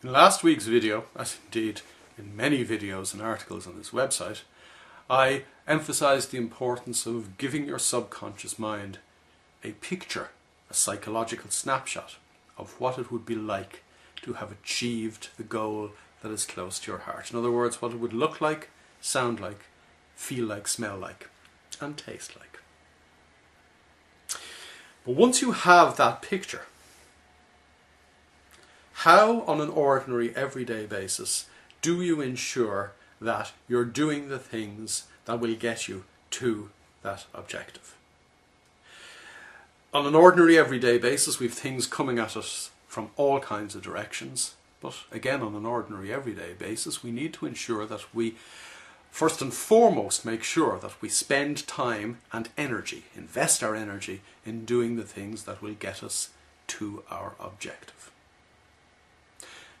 In last week's video, as indeed in many videos and articles on this website, I emphasized the importance of giving your subconscious mind a picture, a psychological snapshot of what it would be like to have achieved the goal that is close to your heart. In other words, what it would look like, sound like, feel like, smell like, and taste like. But once you have that picture, how on an ordinary everyday basis do you ensure that you're doing the things that will get you to that objective? On an ordinary everyday basis, we have things coming at us from all kinds of directions. But again, on an ordinary everyday basis, we need to ensure that we first and foremost make sure that we spend time and energy, invest our energy in doing the things that will get us to our objective.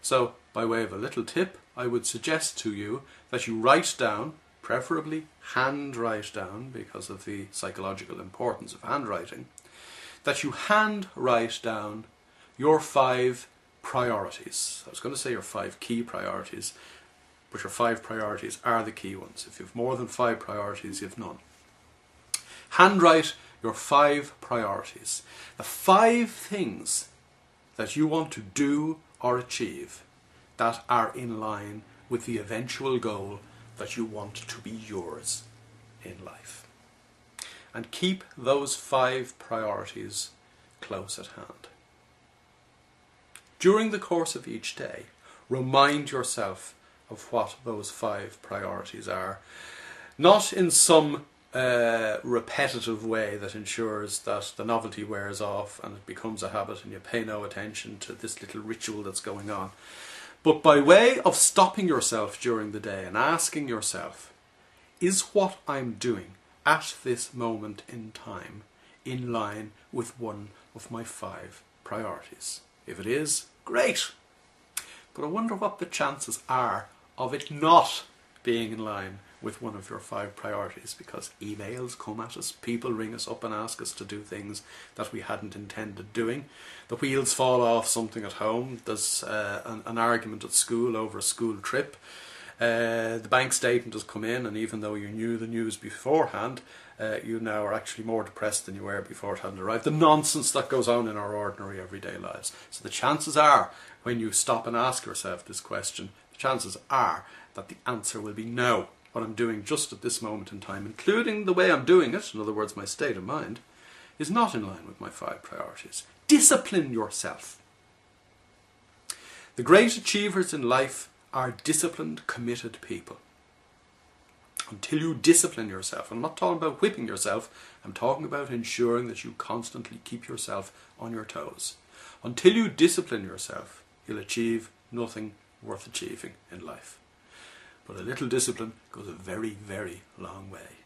So, by way of a little tip, I would suggest to you that you write down, preferably handwrite down because of the psychological importance of handwriting, that you handwrite down your 5 priorities. I was going to say your 5 key priorities, but your 5 priorities are the key ones. If you have more than 5 priorities, you have none. Handwrite your 5 priorities. The 5 things that you want to do or achieve that are in line with the eventual goal that you want to be yours in life. And keep those 5 priorities close at hand. During the course of each day, remind yourself of what those 5 priorities are. Not in some repetitive way that ensures that the novelty wears off and it becomes a habit and you pay no attention to this little ritual that's going on. But by way of stopping yourself during the day and asking yourself, is what I'm doing at this moment in time in line with one of my 5 priorities? If it is, great! But I wonder what the chances are of it not being in line with one of your 5 priorities, because emails come at us, people ring us up and ask us to do things that we hadn't intended doing, the wheels fall off something at home, there's an argument at school over a school trip, the bank statement has come in, and even though you knew the news beforehand, you now are actually more depressed than you were before it hadn't arrived. The nonsense that goes on in our ordinary everyday lives. So the chances are, when you stop and ask yourself this question, the chances are that the answer will be no. What I'm doing just at this moment in time, including the way I'm doing it, in other words my state of mind, is not in line with my 5 priorities. Discipline yourself. The great achievers in life are disciplined, committed people. Until you discipline yourself, I'm not talking about whipping yourself, I'm talking about ensuring that you constantly keep yourself on your toes. Until you discipline yourself, you'll achieve nothing worth achieving in life. But a little discipline goes a very, very long way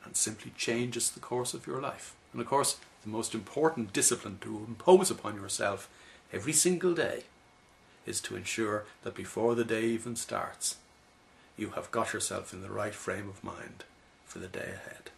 and simply changes the course of your life. And of course, the most important discipline to impose upon yourself every single day is to ensure that before the day even starts, you have got yourself in the right frame of mind for the day ahead.